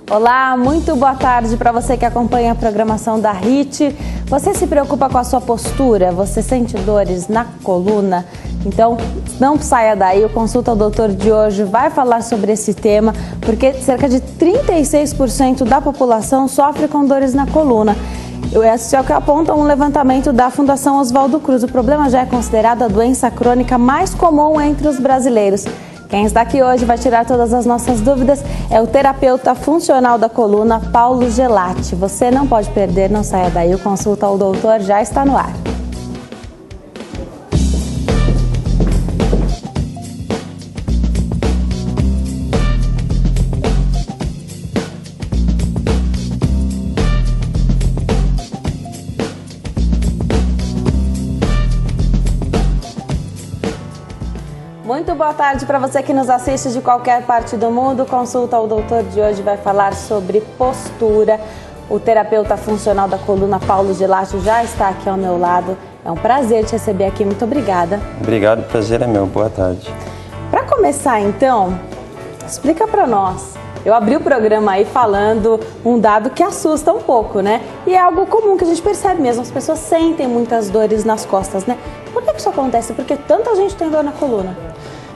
Olá, muito boa tarde para você que acompanha a programação da HIT. Você se preocupa com a sua postura? Você sente dores na coluna? Então, não saia daí, o Consulta ao Doutor de hoje vai falar sobre esse tema, porque cerca de 36% da população sofre com dores na coluna. Esse é o que aponta um levantamento da Fundação Oswaldo Cruz. O problema já é considerado a doença crônica mais comum entre os brasileiros. Quem está aqui hoje vai tirar todas as nossas dúvidas é o terapeuta funcional da coluna, Paulo Gelatti. Você não pode perder, não saia daí, o Consulta ao Doutor já está no ar. Muito boa tarde para você que nos assiste de qualquer parte do mundo. Consulta ao Doutor de hoje vai falar sobre postura. O terapeuta funcional da coluna, Paulo Gelatti, já está aqui ao meu lado. É um prazer te receber aqui. Muito obrigada. Obrigado, o prazer é meu. Boa tarde. Para começar, então, explica para nós. Eu abri o programa aí falando um dado que assusta um pouco, né? E é algo comum que a gente percebe mesmo. As pessoas sentem muitas dores nas costas, né? Por que isso acontece? Porque tanta gente tem dor na coluna.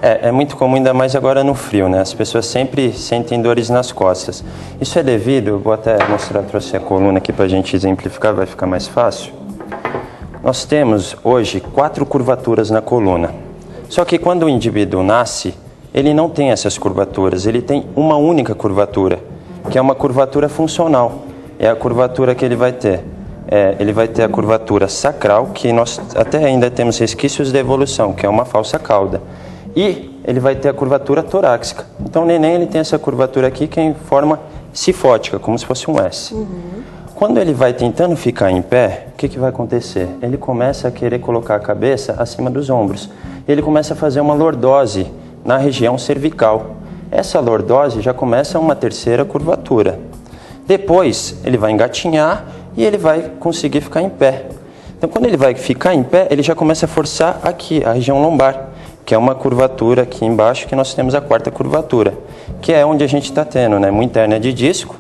É muito comum, ainda mais agora no frio, né? As pessoas sempre sentem dores nas costas. Isso é devido, vou até mostrar, trouxe a coluna aqui para a gente exemplificar, vai ficar mais fácil. Nós temos hoje 4 curvaturas na coluna. Só que quando o indivíduo nasce, ele não tem essas curvaturas, ele tem uma única curvatura, que é uma curvatura funcional. É a curvatura que ele vai ter. Ele vai ter a curvatura sacral, que nós até ainda temos resquícios da evolução, que é uma falsa cauda. E ele vai ter a curvatura torácica. Então o neném ele tem essa curvatura aqui que é em forma cifótica, como se fosse um S. Quando ele vai tentando ficar em pé, o que vai acontecer? Ele começa a querer colocar a cabeça acima dos ombros. Ele começa a fazer uma lordose na região cervical. Essa lordose já começa uma terceira curvatura. Depois ele vai engatinhar e ele vai conseguir ficar em pé. Então quando ele vai ficar em pé, ele já começa a forçar aqui, a região lombar, que é uma curvatura aqui embaixo, que nós temos a 4ª curvatura, que é onde a gente está tendo, né? Uma interna de disco,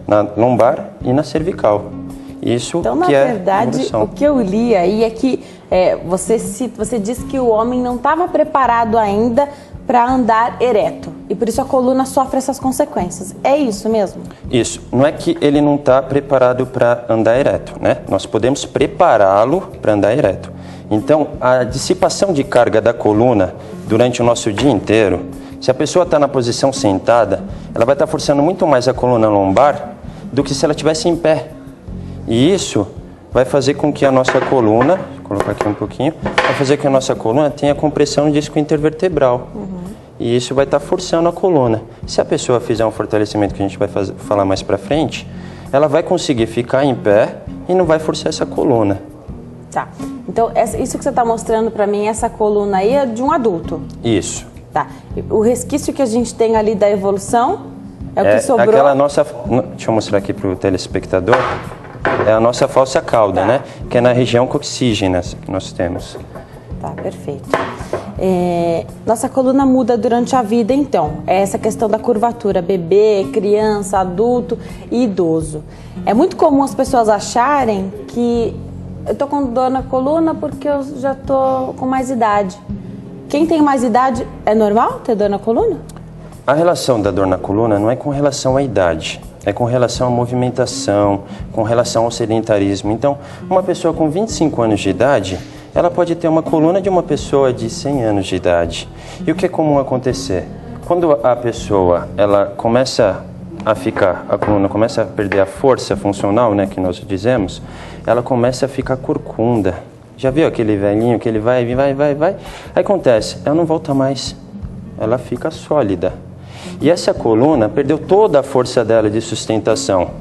na lombar e na cervical. Isso então, que na verdade, o que eu li aí é que você disse que o homem não estava preparado ainda para andar ereto, e por isso a coluna sofre essas consequências. É isso mesmo? Isso. Não é que ele não está preparado para andar ereto, né? Nós podemos prepará-lo para andar ereto. Então, a dissipação de carga da coluna durante o nosso dia inteiro, se a pessoa está na posição sentada, ela vai estar forçando muito mais a coluna lombar do que se ela estivesse em pé. E isso vai fazer com que a nossa coluna, vou colocar aqui um pouquinho, vai fazer com que a nossa coluna tenha compressão no disco intervertebral. E isso vai estar forçando a coluna. Se a pessoa fizer um fortalecimento que a gente vai falar mais para frente, ela vai conseguir ficar em pé e não vai forçar essa coluna. Tá. Então, isso que você está mostrando para mim, essa coluna aí é de um adulto? Isso. Tá. O resquício que a gente tem ali da evolução é o que sobrou? Aquela nossa... Deixa eu mostrar aqui para o telespectador. É a nossa falsa cauda, né? Que é na região coxígena que nós temos. Tá, perfeito. Nossa coluna muda durante a vida, então. É essa questão da curvatura, bebê, criança, adulto e idoso. É muito comum as pessoas acharem que eu tô com dor na coluna porque eu já tô com mais idade. Quem tem mais idade, é normal ter dor na coluna? A relação da dor na coluna não é com relação à idade, é com relação à movimentação, com relação ao sedentarismo. Então, uma pessoa com 25 anos de idade, ela pode ter uma coluna de uma pessoa de 100 anos de idade. E o que é comum acontecer? Quando a pessoa ela começa a coluna começa a perder a força funcional, né, que nós dizemos, ela começa a ficar corcunda. Já viu aquele velhinho que ele vai? Aí acontece, ela não volta mais, ela fica sólida. E essa coluna perdeu toda a força dela de sustentação.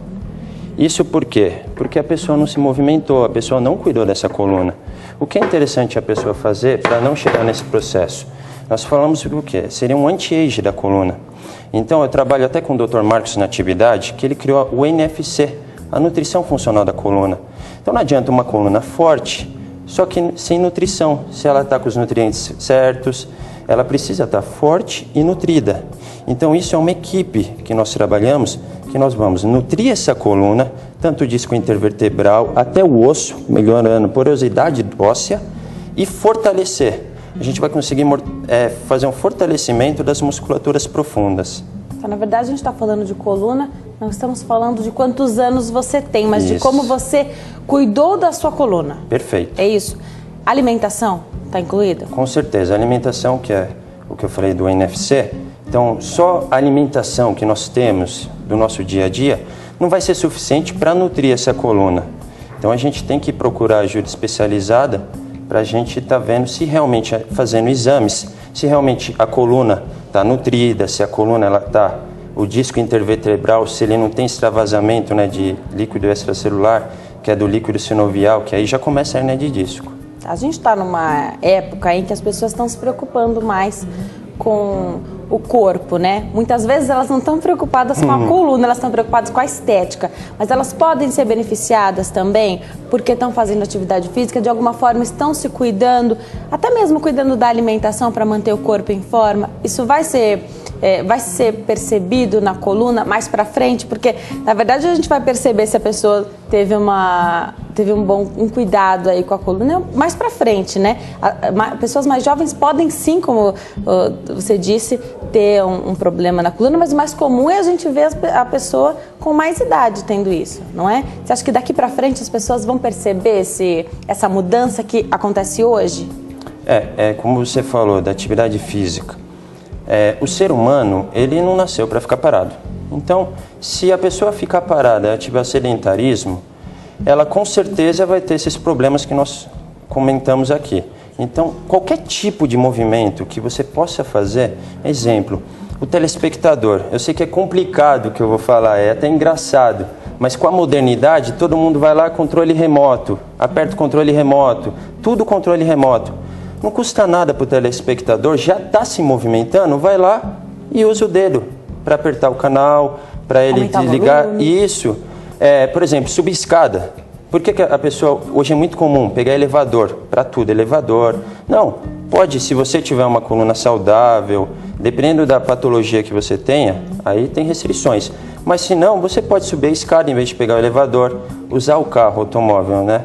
Isso por quê? Porque a pessoa não se movimentou, a pessoa não cuidou dessa coluna. O que é interessante a pessoa fazer para não chegar nesse processo? Nós falamos sobre o quê? Seria um anti-age da coluna. Então, eu trabalho até com o Dr. Marcos Natividade, que ele criou o NFC, a nutrição funcional da coluna. Então, não adianta uma coluna forte, só que sem nutrição. Se ela está com os nutrientes certos, ela precisa estar forte e nutrida. Então, isso é uma equipe que nós trabalhamos que nós vamos nutrir essa coluna, tanto o disco intervertebral até o osso, melhorando a porosidade óssea e fortalecer. A gente vai conseguir fazer um fortalecimento das musculaturas profundas. Então, na verdade, a gente está falando de coluna, não estamos falando de quantos anos você tem, mas de como você cuidou da sua coluna. Perfeito. É isso. Alimentação está incluída? Com certeza. A alimentação, que é o que eu falei do NFC, então só a alimentação que nós temos do nosso dia a dia não vai ser suficiente para nutrir essa coluna. Então a gente tem que procurar ajuda especializada para a gente estar vendo se realmente, fazendo exames, se realmente a coluna está nutrida, se a coluna ela está, o disco intervertebral, se ele não tem extravasamento, né, de líquido extracelular, que é do líquido sinovial, que aí já começa a hernia de disco. A gente está numa época em que as pessoas estão se preocupando mais com o corpo, né? Muitas vezes elas não estão preocupadas com a coluna, elas estão preocupadas com a estética, mas elas podem ser beneficiadas também porque estão fazendo atividade física, de alguma forma estão se cuidando, até mesmo cuidando da alimentação para manter o corpo em forma. Isso vai ser percebido na coluna mais para frente, porque na verdade a gente vai perceber se a pessoa teve um cuidado aí com a coluna mais para frente, né? Pessoas mais jovens podem sim, como você disse, ter um problema na coluna, mas o mais comum é a gente ver a pessoa com mais idade tendo isso, não é? Você acha que daqui para frente as pessoas vão perceber essa mudança que acontece hoje? Como você falou, da atividade física. O ser humano, ele não nasceu para ficar parado. Então, se a pessoa ficar parada, tiver sedentarismo, ela com certeza vai ter esses problemas que nós comentamos aqui. Então, qualquer tipo de movimento que você possa fazer, exemplo, o telespectador, eu sei que é complicado o que eu vou falar, é até engraçado, mas com a modernidade, todo mundo vai lá, controle remoto, aperta o controle remoto, tudo controle remoto. Não custa nada para o telespectador, já está se movimentando, vai lá e usa o dedo para apertar o canal, para ele desligar. Isso, por exemplo, subir escada. Por que a pessoa, hoje é muito comum pegar elevador, para tudo, elevador. Não, pode, se você tiver uma coluna saudável, dependendo da patologia que você tenha, aí tem restrições. Mas se não, você pode subir a escada em vez de pegar o elevador, usar o carro, o automóvel, né?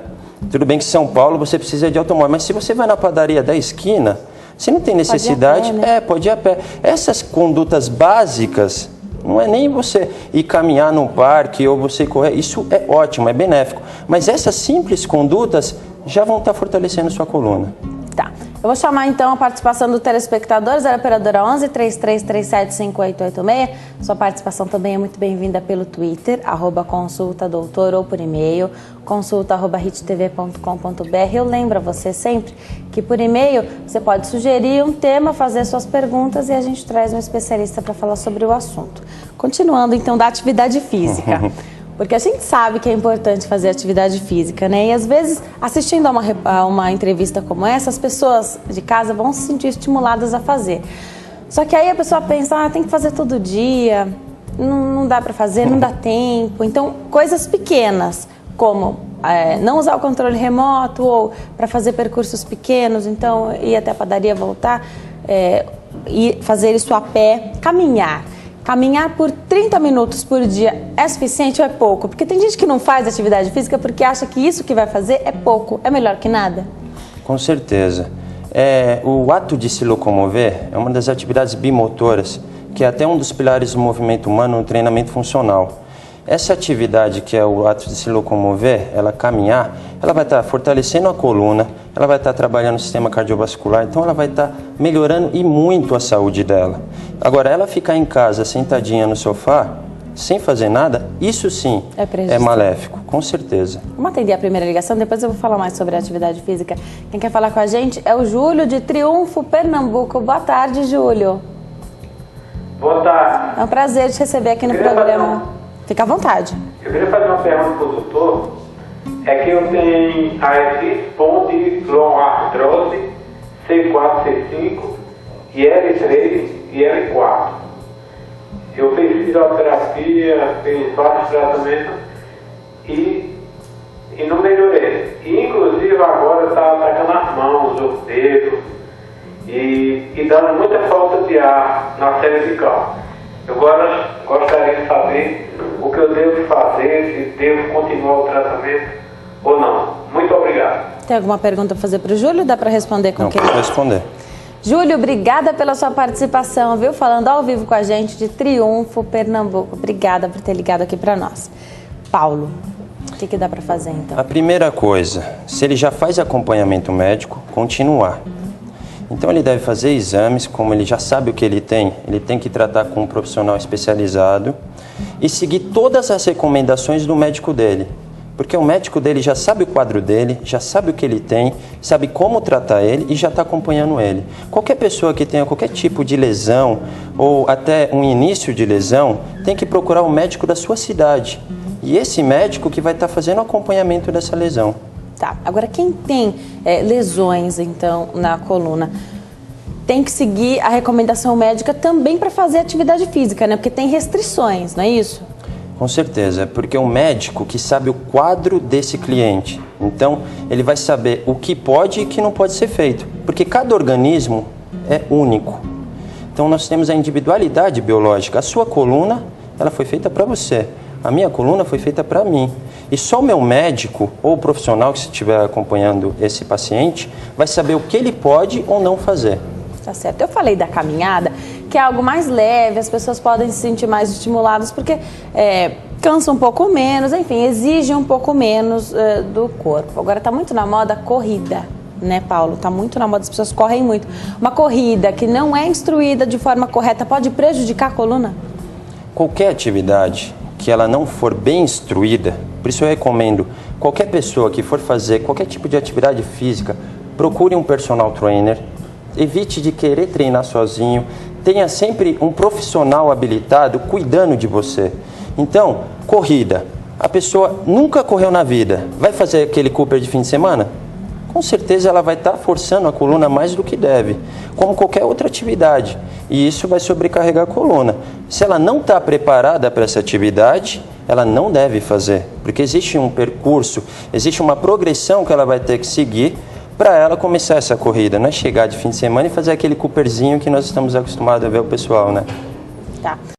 Tudo bem que em São Paulo você precisa de automóvel, mas se você vai na padaria da esquina, você não tem necessidade, pode ir a pé, né? Pode ir a pé. Essas condutas básicas, não é nem você ir caminhar num parque ou você correr, isso é ótimo, é benéfico. Mas essas simples condutas já vão estar fortalecendo sua coluna. Tá. Eu vou chamar então a participação do telespectador, 0 operadora 11 3337 5886. Sua participação também é muito bem-vinda pelo Twitter, @consultadoutor, ou por e-mail, consulta@hittv.com.br. Eu lembro a você sempre que por e-mail você pode sugerir um tema, fazer suas perguntas e a gente traz um especialista para falar sobre o assunto. Continuando então da atividade física. Porque a gente sabe que é importante fazer atividade física, né? E às vezes, assistindo a uma entrevista como essa, as pessoas de casa vão se sentir estimuladas a fazer. Só que aí a pessoa pensa, tem que fazer todo dia, não dá para fazer, não dá tempo. Então, coisas pequenas, como não usar o controle remoto ou para fazer percursos pequenos, então ir até a padaria, voltar, e fazer isso a pé, caminhar. Caminhar por 30 minutos por dia é suficiente ou é pouco? Porque tem gente que não faz atividade física porque acha que isso que vai fazer é pouco, é melhor que nada. Com certeza. O ato de se locomover é uma das atividades bimotoras, que é até um dos pilares do movimento humano no treinamento funcional. Essa atividade, que é o ato de se locomover, ela caminhar, ela vai estar fortalecendo a coluna, ela vai estar trabalhando o sistema cardiovascular, então ela vai estar melhorando e muito a saúde dela. Agora, ela ficar em casa sentadinha no sofá, sem fazer nada, isso sim é maléfico, com certeza. Vamos atender a primeira ligação, depois eu vou falar mais sobre a atividade física. Quem quer falar com a gente é o Júlio, de Triunfo, Pernambuco. Boa tarde, Júlio. Boa tarde. É um prazer te receber aqui no programa. Fica à vontade. Eu queria fazer uma pergunta para o doutor. É que eu tenho a espondilonartrose C4, C5, e L3 e L4. Eu fiz fisioterapia, fiz vários tratamentos e não melhorei. E inclusive agora está atacando as mãos, os dedos e dando muita falta de ar na cervical. Eu agora gostaria de saber o que eu devo fazer, se devo continuar o tratamento ou não. Muito obrigado. Tem alguma pergunta para fazer para o Júlio? Dá para responder com Não, quem? posso responder. Júlio, obrigada pela sua participação, viu? Falando ao vivo com a gente de Triunfo, Pernambuco. Obrigada por ter ligado aqui para nós. Paulo, o que dá para fazer então? A primeira coisa, se ele já faz acompanhamento médico, continuar. Então ele deve fazer exames, como ele já sabe o que ele tem que tratar com um profissional especializado e seguir todas as recomendações do médico dele. Porque o médico dele já sabe o quadro dele, já sabe o que ele tem, sabe como tratar ele e já está acompanhando ele. Qualquer pessoa que tenha qualquer tipo de lesão ou até um início de lesão, tem que procurar o médico da sua cidade. E esse médico que vai estar fazendo o acompanhamento dessa lesão. Tá, agora quem tem lesões, então, na coluna, tem que seguir a recomendação médica também para fazer atividade física, né? Porque tem restrições, não é isso? Com certeza, porque é o médico que sabe o quadro desse cliente. Então, ele vai saber o que pode e o que não pode ser feito. Porque cada organismo é único. Então, nós temos a individualidade biológica. A sua coluna, ela foi feita para você. A minha coluna foi feita para mim. E só o meu médico ou o profissional que estiver acompanhando esse paciente vai saber o que ele pode ou não fazer. Tá certo. Eu falei da caminhada, que é algo mais leve, as pessoas podem se sentir mais estimuladas porque cansa um pouco menos, enfim, exige um pouco menos do corpo. Agora está muito na moda a corrida, né, Paulo? Está muito na moda, as pessoas correm muito. Uma corrida que não é instruída de forma correta pode prejudicar a coluna? Qualquer atividade que ela não for bem instruída, por isso eu recomendo qualquer pessoa que for fazer qualquer tipo de atividade física, procure um personal trainer. Evite de querer treinar sozinho, tenha sempre um profissional habilitado cuidando de você. Então, corrida, a pessoa nunca correu na vida, vai fazer aquele Cooper de fim de semana? Com certeza ela vai estar forçando a coluna mais do que deve, como qualquer outra atividade, e isso vai sobrecarregar a coluna. Se ela não está preparada para essa atividade, ela não deve fazer, porque existe um percurso, existe uma progressão que ela vai ter que seguir para ela começar essa corrida, não é chegar de fim de semana e fazer aquele Cooperzinho que nós estamos acostumados a ver o pessoal, né? Tá.